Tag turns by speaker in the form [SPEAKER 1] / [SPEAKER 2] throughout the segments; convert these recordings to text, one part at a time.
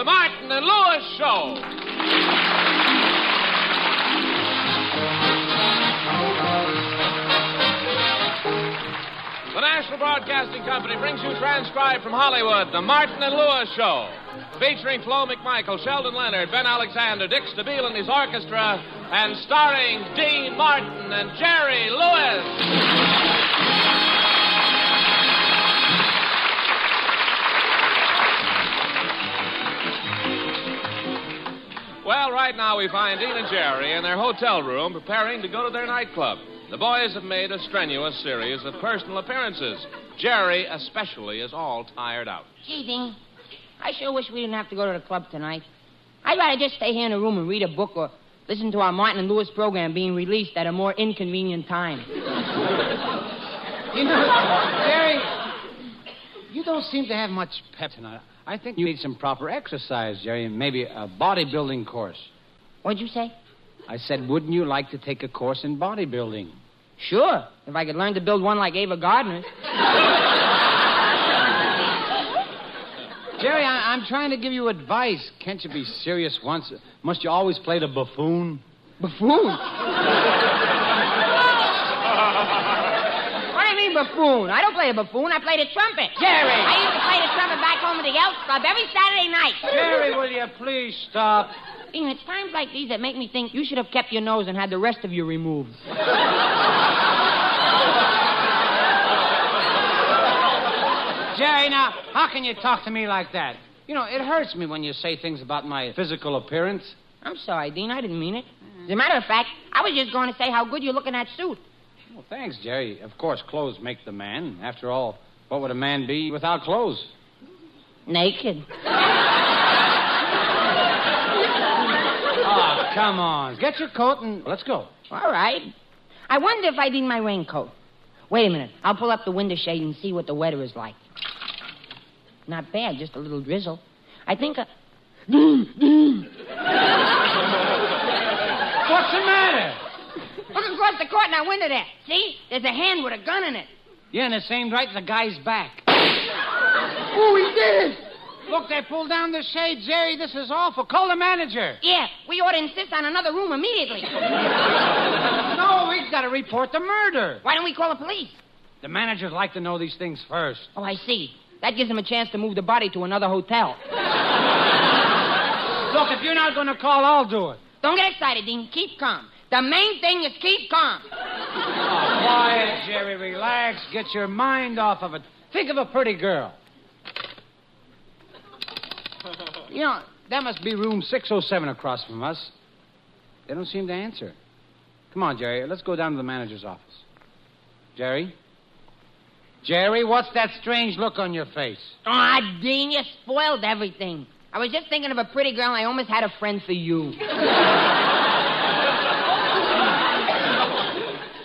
[SPEAKER 1] the Martin and Lewis Show. The National Broadcasting Company brings you transcribed from Hollywood, the Martin and Lewis Show, featuring Flo McMichael, Sheldon Leonard, Ben Alexander, Dick Stabile and his orchestra, and starring Dean Martin and Jerry Lewis. Well, right now we find Dean and Jerry in their hotel room preparing to go to their nightclub. The boys have made a strenuous series of personal appearances. Jerry, especially, is all tired out.
[SPEAKER 2] Gee, Dean, I sure wish we didn't have to go to the club tonight. I'd rather just stay here in the room and read a book or listen to our Martin and Lewis program being released at a more inconvenient time.
[SPEAKER 3] You know, Jerry, you don't seem to have much pep tonight. I think you need some proper exercise, Jerry, and maybe a bodybuilding course.
[SPEAKER 2] What'd you say?
[SPEAKER 3] I said, wouldn't you like to take a course in bodybuilding?
[SPEAKER 2] Sure, if I could learn to build one like Ava Gardner's.
[SPEAKER 3] Jerry, I'm trying to give you advice. Can't you be serious once? Must you always play the buffoon?
[SPEAKER 2] Buffoon? What do you mean buffoon? I don't play the buffoon. I play the trumpet.
[SPEAKER 3] Jerry!
[SPEAKER 2] I used to play the trumpet back home at the Elks Club every Saturday night.
[SPEAKER 3] Jerry, will you please stop?
[SPEAKER 2] Dean, it's times like these that make me think you should have kept your nose and had the rest of you removed.
[SPEAKER 3] Jerry, now, how can you talk to me like that? You know, it hurts me when you say things about my physical appearance.
[SPEAKER 2] I'm sorry, Dean. I didn't mean it. As a matter of fact, I was just going to say how good you look in that suit.
[SPEAKER 3] Well, thanks, Jerry. Of course, clothes make the man. After all, what would a man be without clothes?
[SPEAKER 2] Naked.
[SPEAKER 3] Oh, come on. Get your coat and let's go.
[SPEAKER 2] All right. I wonder if I need my raincoat. Wait a minute. I'll pull up the window shade and see what the weather is like. Not bad, just a little drizzle. I think
[SPEAKER 3] What's the matter?
[SPEAKER 2] Look across the court in that window there. See? There's a hand with a gun in it.
[SPEAKER 3] Yeah, and it's aimed right at the guy's back.
[SPEAKER 2] Oh, he did it!
[SPEAKER 3] Look, they pulled down the shade, Jerry. This is awful. Call the manager.
[SPEAKER 2] Yeah, we ought to insist on another room immediately.
[SPEAKER 3] No, we've got to report the murder.
[SPEAKER 2] Why don't we call the police?
[SPEAKER 3] The managers like to know these things first.
[SPEAKER 2] Oh, I see. That gives them a chance to move the body to another hotel.
[SPEAKER 3] Look, if you're not going to call, I'll do it.
[SPEAKER 2] Don't get excited, Dean. Keep calm. The main thing is keep calm.
[SPEAKER 3] Oh, quiet, Jerry. Relax. Get your mind off of it. Think of a pretty girl. You know, that must be room 607 across from us. They don't seem to answer. Come on, Jerry. Let's go down to the manager's office. Jerry? Jerry, what's that strange look on your face?
[SPEAKER 2] Ah, Dean, you spoiled everything. I was just thinking of a pretty girl, and I almost had a friend for you.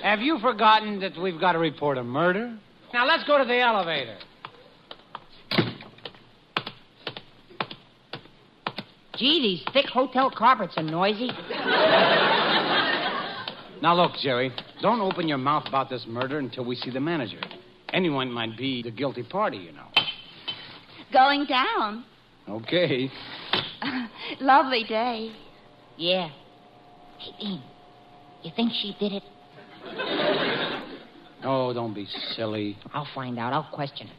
[SPEAKER 3] Have you forgotten that we've got to report a murder? Now, let's go to the elevator.
[SPEAKER 2] Gee, these thick hotel carpets are noisy.
[SPEAKER 3] Now, look, Jerry, don't open your mouth about this murder until we see the manager. Anyone might be the guilty party, you know.
[SPEAKER 4] Going down.
[SPEAKER 3] Okay.
[SPEAKER 4] Lovely day.
[SPEAKER 2] Yeah. Hey, Dean, you think she did it?
[SPEAKER 3] Oh, don't be silly.
[SPEAKER 2] I'll find out. I'll question her.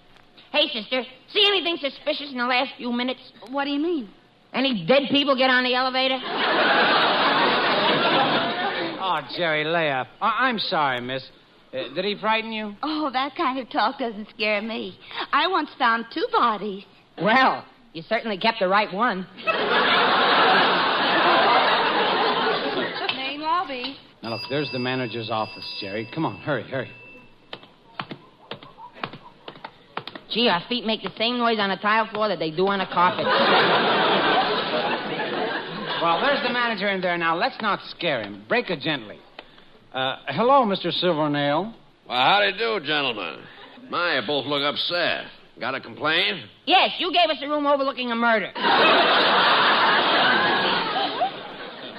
[SPEAKER 2] Hey, sister, see anything suspicious in the last few minutes?
[SPEAKER 4] What do you mean?
[SPEAKER 2] Any dead people get on the elevator?
[SPEAKER 3] Oh, Jerry, lay up. I'm sorry, miss. Did he frighten you?
[SPEAKER 4] Oh, that kind of talk doesn't scare me. I once found 2 bodies.
[SPEAKER 2] Well, you certainly kept the right one.
[SPEAKER 4] Main lobby.
[SPEAKER 3] Now, look, there's the manager's office, Jerry. Come on, hurry.
[SPEAKER 2] Gee, our feet make the same noise on a tile floor that they do on a carpet.
[SPEAKER 3] Well, there's the manager in there now. Let's not scare him. Break it gently. Hello, Mr. Silvernail.
[SPEAKER 5] Well, how do you do, gentlemen? My, you both look upset. Got a complaint?
[SPEAKER 2] Yes, you gave us a room overlooking a murder.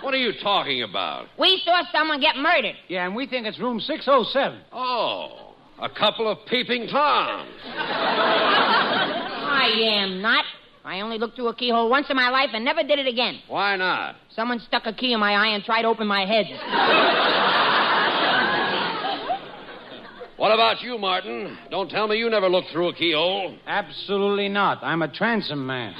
[SPEAKER 5] What are you talking about?
[SPEAKER 2] We saw someone get murdered.
[SPEAKER 3] Yeah, and we think it's room 607.
[SPEAKER 5] Oh, a couple of peeping Toms.
[SPEAKER 2] I am not. I only looked through a keyhole once in my life and never did it again.
[SPEAKER 5] Why not?
[SPEAKER 2] Someone stuck a key in my eye and tried to open my head.
[SPEAKER 5] What about you, Martin? Don't tell me you never looked through a keyhole.
[SPEAKER 3] Absolutely not. I'm a transom man.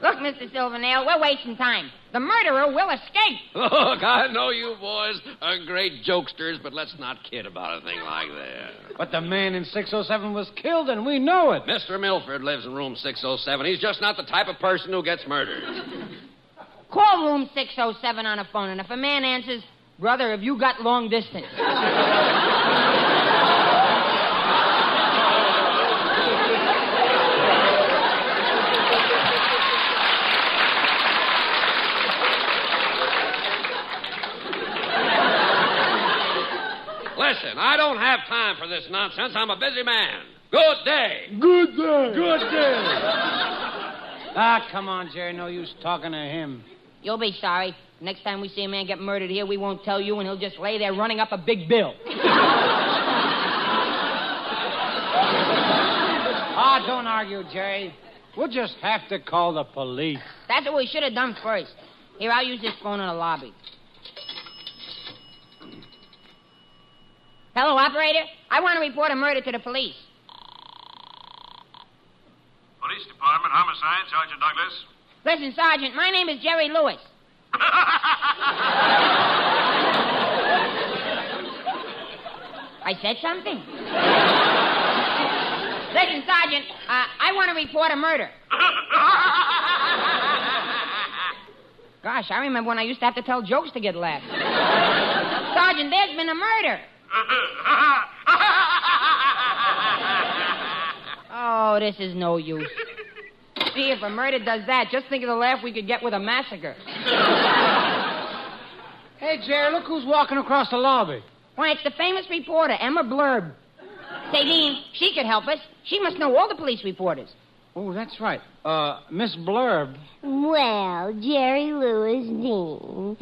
[SPEAKER 2] Look, Mr. Silvernail, we're wasting time. The murderer will escape.
[SPEAKER 5] Look, I know you boys are great jokesters, but let's not kid about a thing like that.
[SPEAKER 3] But the man in 607 was killed, and we know it.
[SPEAKER 5] Mr. Milford lives in room 607. He's just not the type of person who gets murdered.
[SPEAKER 2] Call room 607 on a phone, and if a man answers, brother, have you got long distance?
[SPEAKER 5] Listen, I don't have time for this nonsense. I'm a busy man. Good day.
[SPEAKER 3] Good day. Good day. Ah, come on, Jerry. No use talking to him.
[SPEAKER 2] You'll be sorry. Next time we see a man get murdered here, we won't tell you, and he'll just lay there running up a big bill.
[SPEAKER 3] Ah, don't argue, Jerry. We'll just have to call the police.
[SPEAKER 2] That's what we should have done first. Here, I'll use this phone in the lobby. Hello, operator. I want to report a murder to the police.
[SPEAKER 6] Police Department, Homicide, Sergeant Douglas.
[SPEAKER 2] Listen, Sergeant, my name is Jerry Lewis. I said something? Listen, Sergeant, I want to report a murder. Gosh, I remember when I used to have to tell jokes to get laughs. Sergeant, there's been a murder. Oh, this is no use. See, if a murder does that, just think of the laugh we could get with a massacre.
[SPEAKER 3] Hey, Jerry, look who's walking across the lobby.
[SPEAKER 2] Why, it's the famous reporter, Emma Blurb. Say, Dean, she could help us. She must know all the police reporters.
[SPEAKER 3] Oh, that's right. Miss Blurb.
[SPEAKER 7] Well, Jerry Lewis, Dean,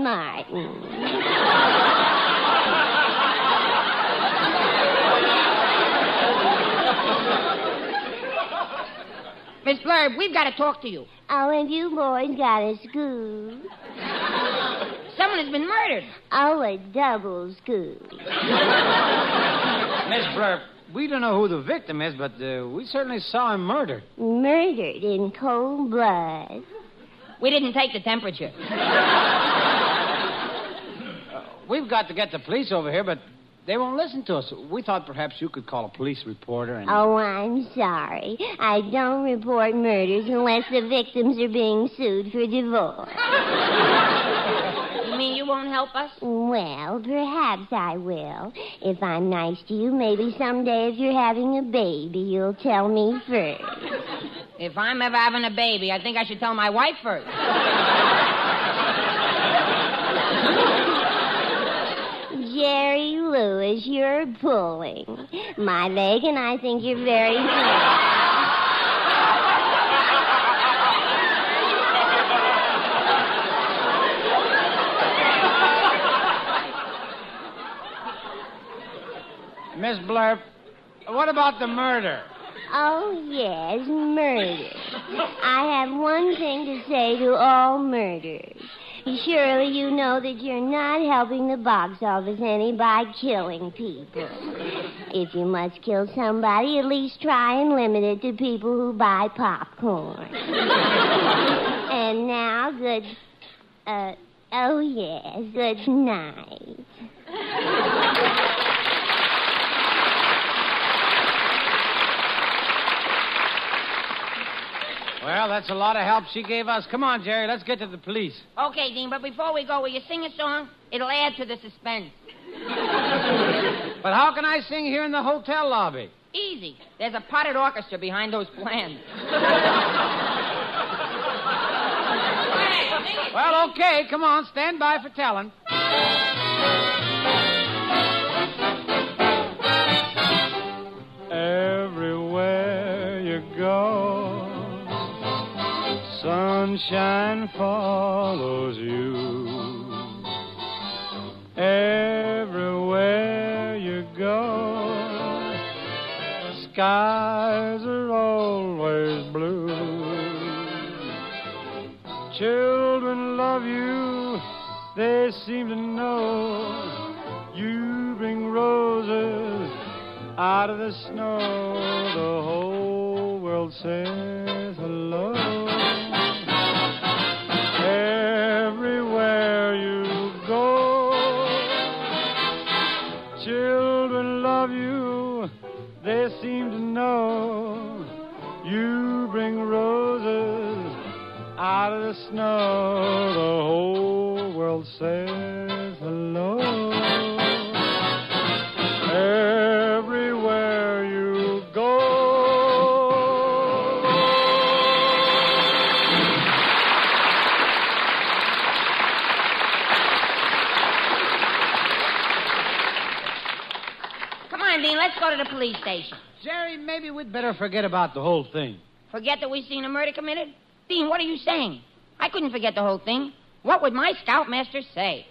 [SPEAKER 7] Martin.
[SPEAKER 2] Miss Blurb, we've got to talk to you.
[SPEAKER 7] Oh, and you boys got a scoop.
[SPEAKER 2] Someone has been murdered.
[SPEAKER 7] Oh, a double scoop.
[SPEAKER 3] Miss Blurb, we don't know who the victim is, but we certainly saw him murdered.
[SPEAKER 7] Murdered in cold blood.
[SPEAKER 2] We didn't take the temperature.
[SPEAKER 3] We've got to get the police over here, but they won't listen to us. We thought perhaps you could call a police reporter and...
[SPEAKER 7] Oh, I'm sorry. I don't report murders unless the victims are being sued for divorce.
[SPEAKER 2] You mean you won't help us?
[SPEAKER 7] Well, perhaps I will. If I'm nice to you, maybe someday if you're having a baby, you'll tell me first.
[SPEAKER 2] If I'm ever having a baby, I think I should tell my wife first.
[SPEAKER 7] Jerry Lewis, you're pulling my leg, and I think you're very funny.
[SPEAKER 3] Miss Blurb, what about the murder?
[SPEAKER 7] Oh, yes, murder. I have one thing to say to all murderers. Surely you know that you're not helping the box office any by killing people. If you must kill somebody, at least try and limit it to people who buy popcorn. And now, good night.
[SPEAKER 3] Well, that's a lot of help she gave us. Come on, Jerry, let's get to the police.
[SPEAKER 2] Okay, Dean, but before we go, will you sing a song? It'll add to the suspense.
[SPEAKER 3] But how can I sing here in the hotel lobby?
[SPEAKER 2] Easy. There's a potted orchestra behind those plans.
[SPEAKER 3] Well, okay, come on, stand by for telling. Everywhere you go, sunshine follows you. Everywhere you go, skies are always blue. Children love you, they seem to know. You bring roses out of the snow. The whole world says hello. Everywhere you go, children love you, they seem to know. You bring roses out of the snow. The whole world says hello. Everywhere you go.
[SPEAKER 2] Come on, Dean, let's go to the police station.
[SPEAKER 3] Jerry, maybe we'd better forget about the whole thing.
[SPEAKER 2] Forget that we've seen a murder committed? Dean, what are you saying? I couldn't forget the whole thing. What would my scoutmaster say?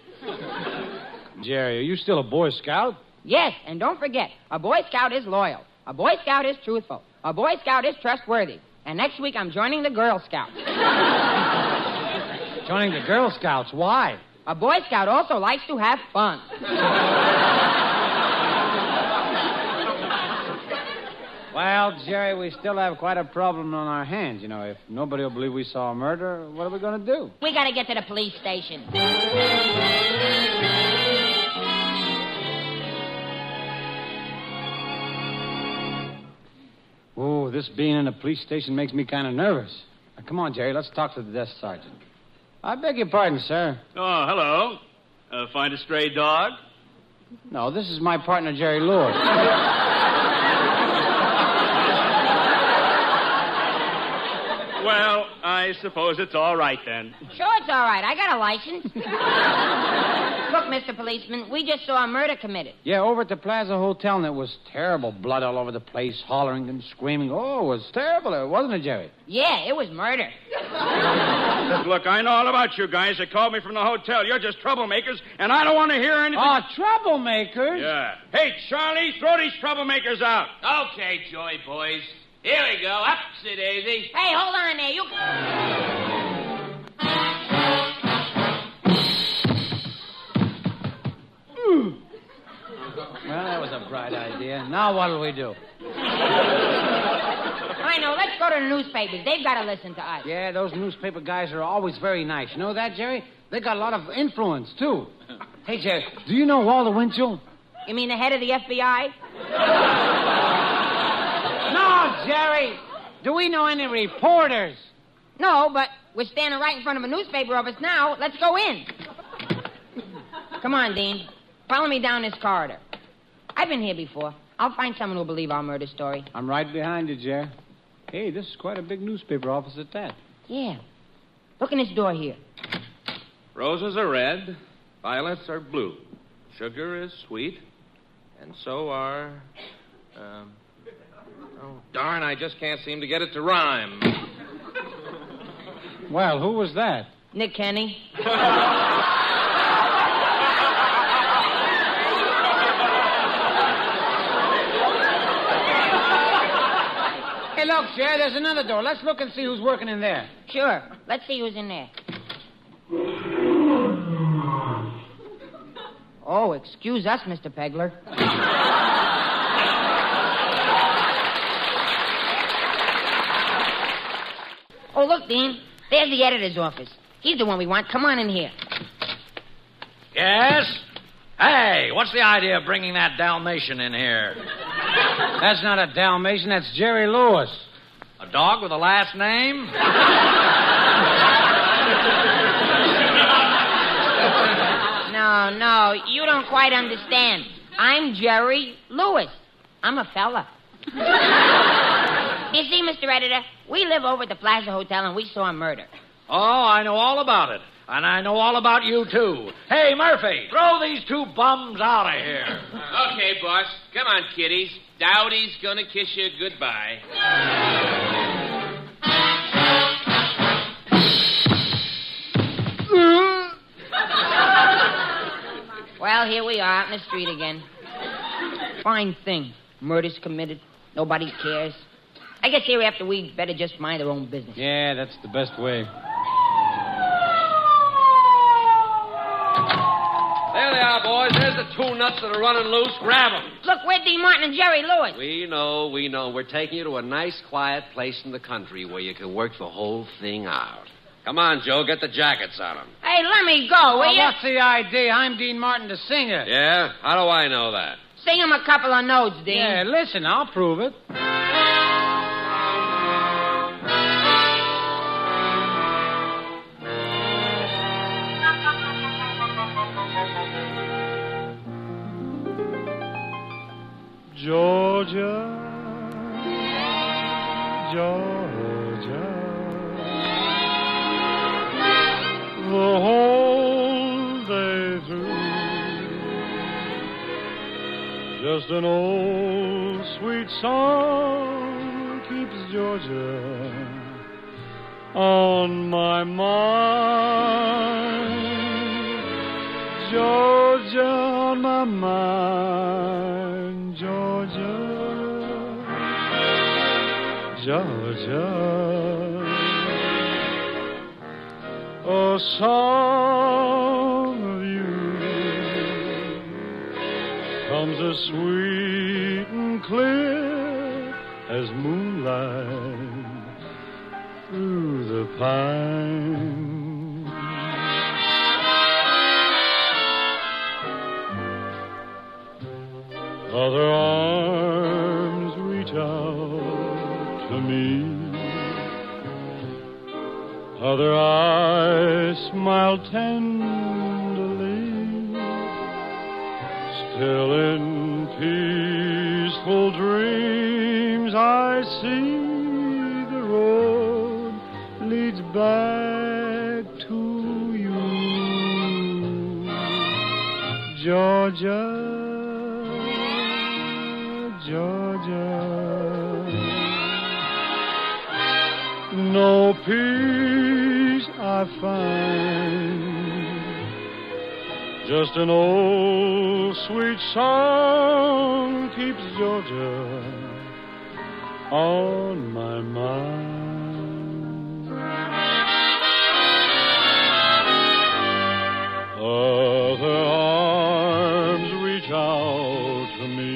[SPEAKER 3] Jerry, are you still a Boy Scout?
[SPEAKER 2] Yes, and don't forget, a Boy Scout is loyal. A Boy Scout is truthful. A Boy Scout is trustworthy. And next week I'm joining the Girl Scouts.
[SPEAKER 3] Joining the Girl Scouts? Why?
[SPEAKER 2] A Boy Scout also likes to have fun.
[SPEAKER 3] Well, Jerry, we still have quite a problem on our hands. You know, if nobody will believe we saw a murder, what are we going to do?
[SPEAKER 2] We got to get to the police station.
[SPEAKER 3] Oh, this being in a police station makes me kind of nervous. Now, come on, Jerry, let's talk to the desk sergeant. I beg your pardon, sir.
[SPEAKER 6] Oh, hello. Find a stray dog?
[SPEAKER 3] No, this is my partner, Jerry Lewis.
[SPEAKER 6] Well, I suppose it's all right then.
[SPEAKER 2] Sure, it's all right. I got a license. Look, Mr. Policeman, we just saw a murder committed.
[SPEAKER 3] Yeah, over at the Plaza Hotel, and it was terrible. Blood all over the place, hollering and screaming. Oh, it was terrible, wasn't it, Jerry?
[SPEAKER 2] Yeah, it was murder.
[SPEAKER 6] Look, I know all about you guys. They called me from the hotel. You're just troublemakers, and I don't want to hear anything.
[SPEAKER 3] Oh, troublemakers?
[SPEAKER 6] Yeah. Hey, Charlie, throw these troublemakers out.
[SPEAKER 1] Okay, Joey boys. Here we go. Upsy daisy.
[SPEAKER 2] Hey, hold on there. You...
[SPEAKER 3] Well, that was a bright idea. Now what'll we do?
[SPEAKER 2] I know. Let's go to the newspapers. They've got to listen to us.
[SPEAKER 3] Yeah, those newspaper guys are always very nice. You know that, Jerry? They got a lot of influence, too. Hey, Jerry, do you know Walter Winchell?
[SPEAKER 2] You mean the head of the FBI?
[SPEAKER 3] No, Jerry. Do we know any reporters?
[SPEAKER 2] No, but we're standing right in front of a newspaper office now. Let's go in. Come on, Dean. Follow me down this corridor. I've been here before. I'll find someone who'll believe our murder story.
[SPEAKER 3] I'm right behind you, Jerry. Hey, this is quite a big newspaper office at that.
[SPEAKER 2] Yeah. Look in this door here.
[SPEAKER 1] Roses are red, violets are blue, sugar is sweet, and so are... Oh, darn, I just can't seem to get it to rhyme.
[SPEAKER 3] Well, who was that?
[SPEAKER 2] Nick Kenny.
[SPEAKER 3] Hey, look, Jerry, there's another door. Let's look and see who's working in there.
[SPEAKER 2] Sure. Let's see who's in there. Oh, excuse us, Mr. Pegler. Oh, look, Dean. There's the editor's office. He's the one we want. Come on in here.
[SPEAKER 5] Yes? Hey, what's the idea of bringing that Dalmatian in here?
[SPEAKER 3] That's not a Dalmatian. That's Jerry Lewis.
[SPEAKER 5] A dog with a last name?
[SPEAKER 2] No, you don't quite understand. I'm Jerry Lewis. I'm a fella. You see, Mr. Editor, we live over at the Plaza Hotel, and we saw a murder.
[SPEAKER 5] Oh, I know all about it. And I know all about you, too. Hey, Murphy, throw these two bums out of here.
[SPEAKER 1] Okay, boss. Come on, kiddies. Dowdy's gonna kiss you goodbye.
[SPEAKER 2] Well, here we are out in the street again. Fine thing. Murder's committed. Nobody cares. I guess hereafter we better just mind our own business.
[SPEAKER 3] Yeah, that's the best way.
[SPEAKER 8] There they are, boys. There's the two nuts that are running loose. Grab them.
[SPEAKER 2] Look, we're Dean Martin and Jerry Lewis.
[SPEAKER 8] We know. We're taking you to a nice, quiet place in the country where you can work the whole thing out. Come on, Joe. Get the jackets on them.
[SPEAKER 2] Hey, let me go, will you?
[SPEAKER 3] What's the idea? I'm Dean Martin, the singer.
[SPEAKER 8] Yeah? How do I know that?
[SPEAKER 2] Sing him a couple of notes, Dean.
[SPEAKER 3] Yeah, listen, I'll prove it.
[SPEAKER 9] Georgia, Georgia, the whole day through, just an old sweet song keeps Georgia on my mind. Georgia on my mind, Georgia, Georgia. A song of you comes as sweet and clear as moonlight through the pine. Other arms reach out to me, other eyes smile tenderly, still in peaceful dreams I see the road leads back to you, Georgia, Georgia. No peace I find, just an old sweet song keeps Georgia on my mind. Other arms reach out to me,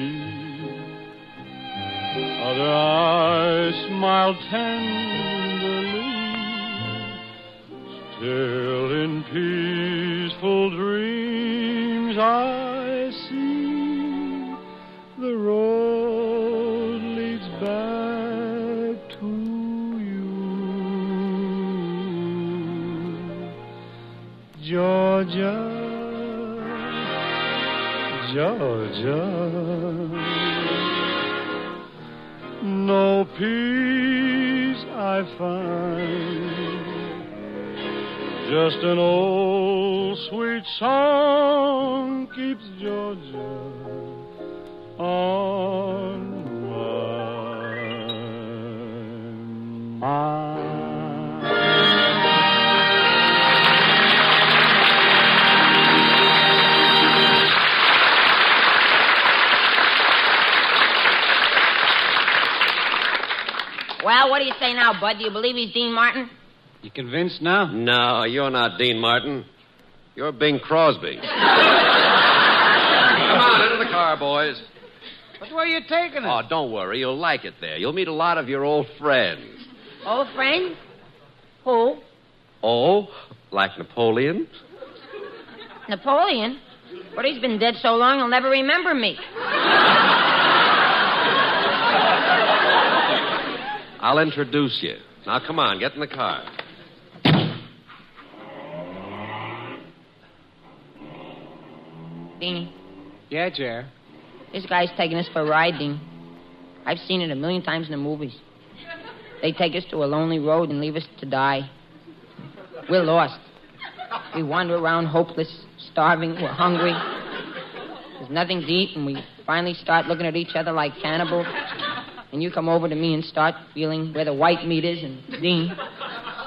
[SPEAKER 9] other eyes smile tenderly, still in peaceful dreams I see the road leads back to you, Georgia, Georgia. No peace I find, just an old sweet song keeps Georgia on my mind.
[SPEAKER 2] Well, what do you say now, Bud? Do you believe he's Dean Martin?
[SPEAKER 3] You convinced now?
[SPEAKER 8] No, you're not Dean Martin. You're Bing Crosby. Come on, into the car, boys.
[SPEAKER 3] But where are you taking us?
[SPEAKER 8] Oh, don't worry. You'll like it there. You'll meet a lot of your old friends.
[SPEAKER 2] Old friend? Who?
[SPEAKER 8] Oh, like Napoleon?
[SPEAKER 2] Napoleon? But he's been dead so long he'll never remember me.
[SPEAKER 8] I'll introduce you. Now, come on, get in the car.
[SPEAKER 2] Deanie,
[SPEAKER 3] Yeah, Jer.
[SPEAKER 2] this guy's taking us for a ride, Dean. I've seen it a million times in the movies. They take us to a lonely road and leave us to die. We're lost. We wander around hopeless, starving, we're hungry. There's nothing to eat, and we finally start looking at each other like cannibals. And you come over to me and start feeling where the white meat is, and Dean,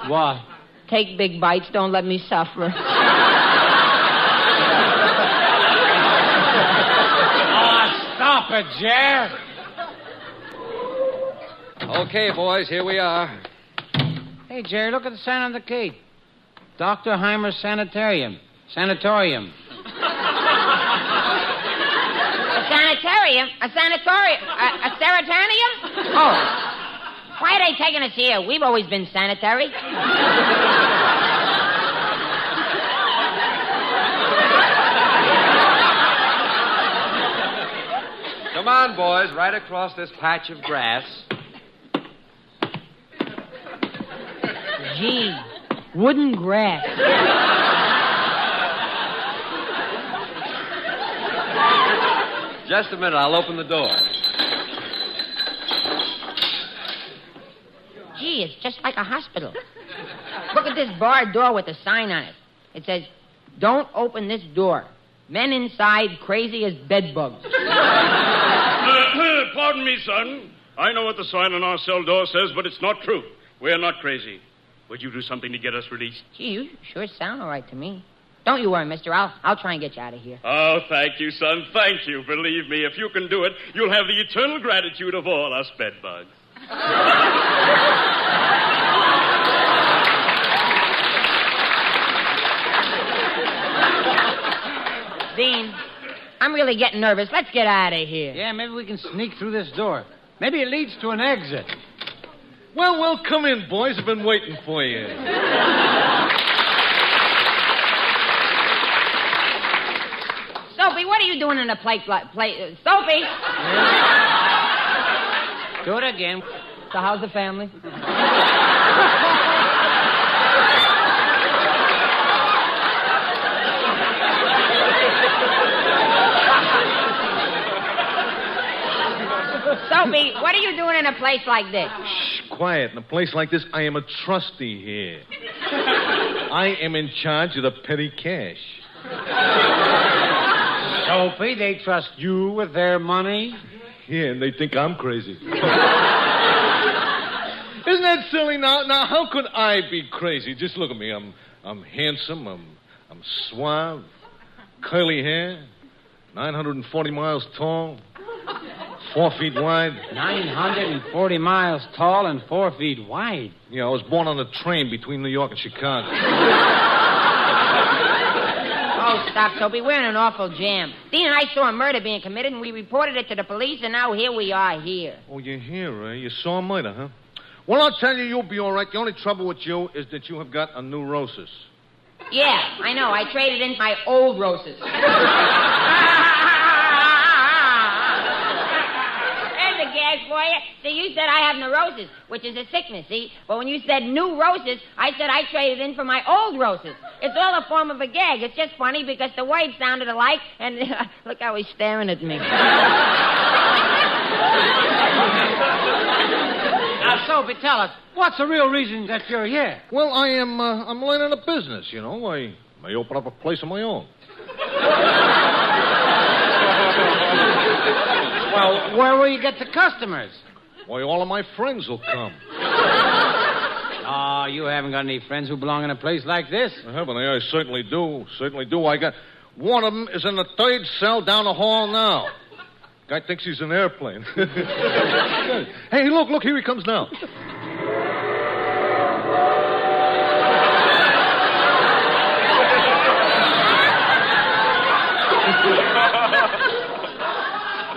[SPEAKER 3] What?
[SPEAKER 2] take big bites, don't let me suffer.
[SPEAKER 3] Stop it, Jer.
[SPEAKER 8] Okay, boys, here we are.
[SPEAKER 3] Hey, Jerry, look at the sign on the gate. Dr. Heimer's Sanitarium. Sanatorium.
[SPEAKER 2] A sanitarium? A sanatorium? A serotoninum? Oh. Why are they taking us here? We've always been sanitary.
[SPEAKER 8] Come on, boys, right across this patch of grass.
[SPEAKER 2] Gee, wooden grass.
[SPEAKER 8] Just a minute, I'll open the door.
[SPEAKER 2] Gee, it's just like a hospital. Look at this barred door with a sign on it. It says, "Don't open this door. Men inside crazy as bedbugs."
[SPEAKER 6] Pardon me, son. I know what the sign on our cell door says, but it's not true. We're not crazy. Would you do something to get us released?
[SPEAKER 2] Gee, you sure sound all right to me. Don't you worry, mister. I'll try and get you out of here.
[SPEAKER 6] Oh, thank you, son. Thank you. Believe me, if you can do it, you'll have the eternal gratitude of all us bedbugs.
[SPEAKER 2] Dean, I'm really getting nervous. Let's get out of here.
[SPEAKER 3] Yeah, maybe we can sneak through this door. Maybe it leads to an exit.
[SPEAKER 9] Well, come in, boys. I've been waiting for you.
[SPEAKER 2] Sophie, what are you doing in a plate? Sophie!
[SPEAKER 3] Do it again.
[SPEAKER 2] So how's the family? Sophie, what are you doing in a place like this?
[SPEAKER 9] Shh, quiet. In a place like this, I am a trustee here. I am in charge of the petty cash.
[SPEAKER 3] Sophie, they trust you with their money?
[SPEAKER 9] Yeah, and they think I'm crazy. Isn't that silly? Now, how could I be crazy? Just look at me. I'm handsome. I'm suave. Curly hair. 940 miles tall. 4 feet wide.
[SPEAKER 3] 940 miles tall and 4 feet wide.
[SPEAKER 9] Yeah, I was born on a train between New York and Chicago.
[SPEAKER 2] Oh, stop, Sophie. We're in an awful jam. Dean and I saw a murder being committed, and we reported it to the police, and now here we are here.
[SPEAKER 9] Oh, you're here, eh? You saw a murder, huh? Well, I'll tell you, you'll be all right. The only trouble with you is that you have got a neurosis.
[SPEAKER 2] Yeah, I know. I traded in my old roses. There's a gag for you. See, you said I have neurosis, which is a sickness, see? But when you said new roses, I said I traded in for my old roses. It's all a form of a gag. It's just funny because the words sounded alike, and look how he's staring at me.
[SPEAKER 3] Now, Sophie, tell us, what's the real reason that you're here?
[SPEAKER 9] Well, I'm learning a business, you know. I may open up a place of my own.
[SPEAKER 3] Well, where will you get the customers?
[SPEAKER 9] Why, all of my friends will come.
[SPEAKER 3] Oh, you haven't got any friends who belong in a place like this?
[SPEAKER 9] Haven't I? I certainly do. Certainly do. I got... One of them is in the third cell down the hall now. Guy thinks he's an airplane. Hey, look, here he comes now.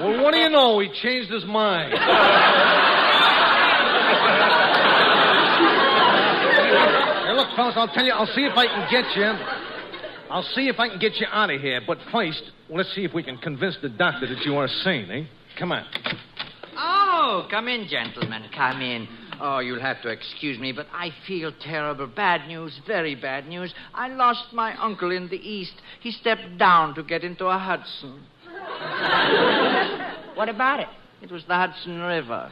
[SPEAKER 9] Well, what do you know? He changed his mind. Hey, look, fellas, I'll tell you, I'll see if I can get you. I'll see if I can get you out of here. But first, let's see if we can convince the doctor that you are sane, eh? Come on.
[SPEAKER 10] Oh, come in, gentlemen. Come in. Oh, you'll have to excuse me, but I feel terrible. Bad news, very bad news. I lost my uncle in the East. He stepped down to get into a Hudson.
[SPEAKER 2] What about it?
[SPEAKER 10] It was the Hudson River.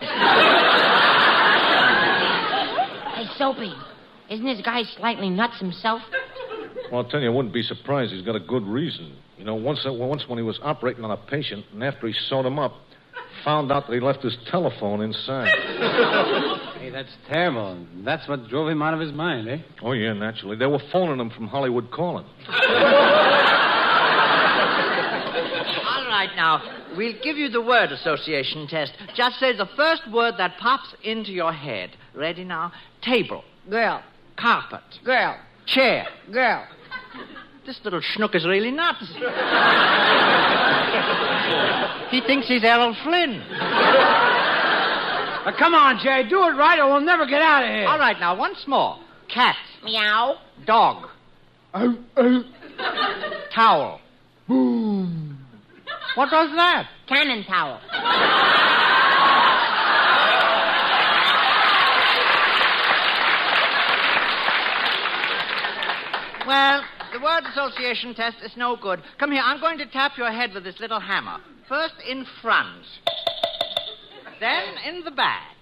[SPEAKER 2] Hey, Soapy, isn't this guy slightly nuts himself?
[SPEAKER 9] Well, I'll tell you, I wouldn't be surprised. He's got a good reason. You know, once when he was operating on a patient, and after he sewed him up, found out that he left his telephone inside.
[SPEAKER 3] Hey, that's terrible. That's what drove him out of his mind, eh?
[SPEAKER 9] Oh, yeah, naturally. They were phoning him from Hollywood calling.
[SPEAKER 10] All right, now, we'll give you the word association test. Just say the first word that pops into your head. Ready now? Table.
[SPEAKER 2] Girl.
[SPEAKER 10] Carpet.
[SPEAKER 2] Girl.
[SPEAKER 10] Chair.
[SPEAKER 2] Girl.
[SPEAKER 10] This little schnook is really nuts. He thinks he's Errol Flynn.
[SPEAKER 3] Come on, Jerry. Do it right or we'll never get out of here.
[SPEAKER 10] All right, now, once more. Cat.
[SPEAKER 2] Meow.
[SPEAKER 10] Dog. Towel.
[SPEAKER 3] Boom.
[SPEAKER 10] What was that?
[SPEAKER 2] Cannon towel.
[SPEAKER 10] Well, the word association test is no good. Come here, I'm going to tap your head with this little hammer. First in front. Then in the back.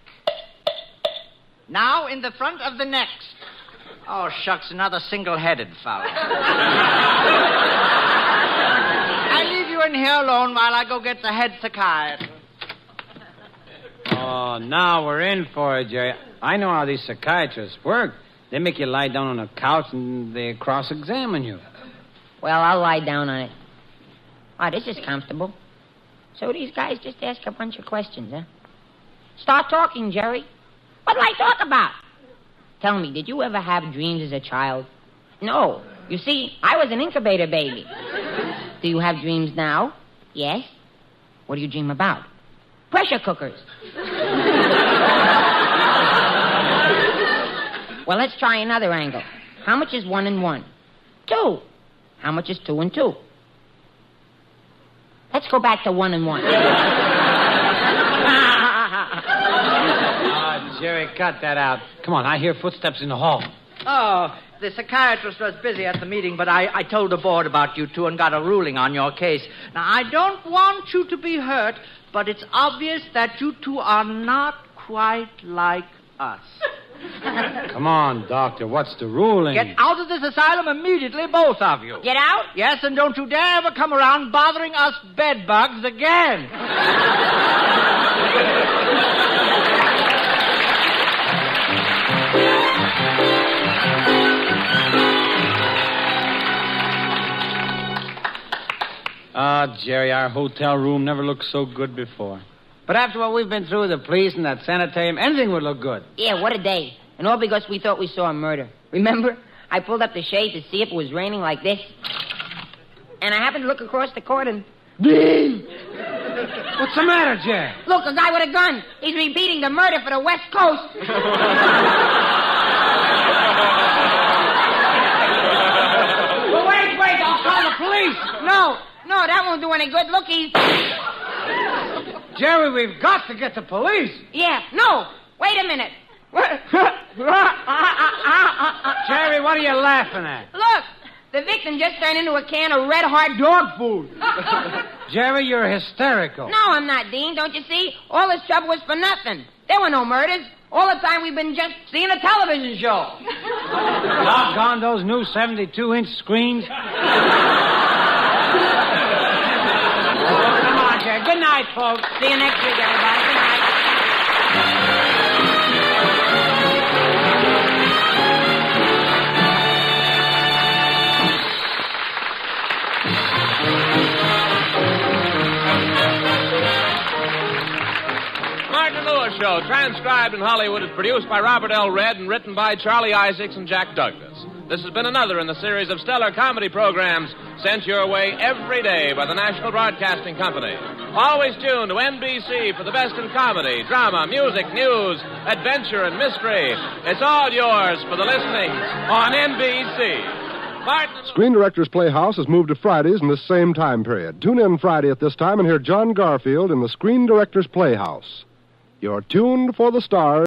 [SPEAKER 10] Now in the front of the next. Oh, shucks, another single-headed fellow. I leave you in here alone while I go get the head psychiatrist.
[SPEAKER 3] Oh, now we're in for it, Jerry. I know how these psychiatrists work. They make you lie down on a couch and they cross-examine you.
[SPEAKER 2] Well, I'll lie down on it. Oh, this is comfortable. So these guys just ask a bunch of questions, huh? Start talking, Jerry. What'll I talk about? Tell me, did you ever have dreams as a child? No. You see, I was an incubator baby. Do you have dreams now? Yes. What do you dream about? Pressure cookers. Well, let's try another angle. How much is 1 and 1? 2. How much is 2 and 2? Let's go back to 1 and 1.
[SPEAKER 3] Jerry, cut that out. Come on, I hear footsteps in the hall.
[SPEAKER 10] Oh, the psychiatrist was busy at the meeting, but I told the board about you two and got a ruling on your case. Now, I don't want you to be hurt, but it's obvious that you two are not quite like us.
[SPEAKER 3] Come on, Doctor. What's the ruling?
[SPEAKER 10] Get out of this asylum immediately, both of you.
[SPEAKER 2] Get out?
[SPEAKER 10] Yes, and don't you dare ever come around bothering us bedbugs again.
[SPEAKER 3] Jerry, our hotel room never looked so good before. But after what we've been through with the police and that sanitarium, anything would look good.
[SPEAKER 2] Yeah, what a day. And all because we thought we saw a murder. Remember? I pulled up the shade to see if it was raining like this. And I happened to look across the court and...
[SPEAKER 3] What's the matter, Jerry?
[SPEAKER 2] Look, a guy with a gun. He's repeating the murder for the West Coast.
[SPEAKER 3] Well, wait, I'll call the police.
[SPEAKER 2] No, that won't do any good. Look, he's...
[SPEAKER 3] Jerry, we've got to get the police.
[SPEAKER 2] Yeah, no. Wait a minute.
[SPEAKER 3] Jerry, what are you laughing at?
[SPEAKER 2] Look, the victim just turned into a can of red-hot dog food.
[SPEAKER 3] Jerry, you're hysterical.
[SPEAKER 2] No, I'm not, Dean. Don't you see? All this trouble was for nothing. There were no murders. All the time we've been just seeing a television show.
[SPEAKER 3] Doggone those new 72-inch screens. Come on, Jerry. Good night, folks.
[SPEAKER 2] See you next week, everybody. Good night.
[SPEAKER 1] Martin Lewis Show, transcribed in Hollywood, is produced by Robert L. Redd and written by Charlie Isaacs and Jack Douglas. This has been another in the series of stellar comedy programs sent your way every day by the National Broadcasting Company. Always tuned to NBC for the best in comedy, drama, music, news, adventure, and mystery. It's all yours for the listening on NBC. Martin...
[SPEAKER 11] Screen Directors Playhouse has moved to Fridays in this same time period. Tune in Friday at this time and hear John Garfield in the Screen Directors Playhouse. You're tuned for the stars.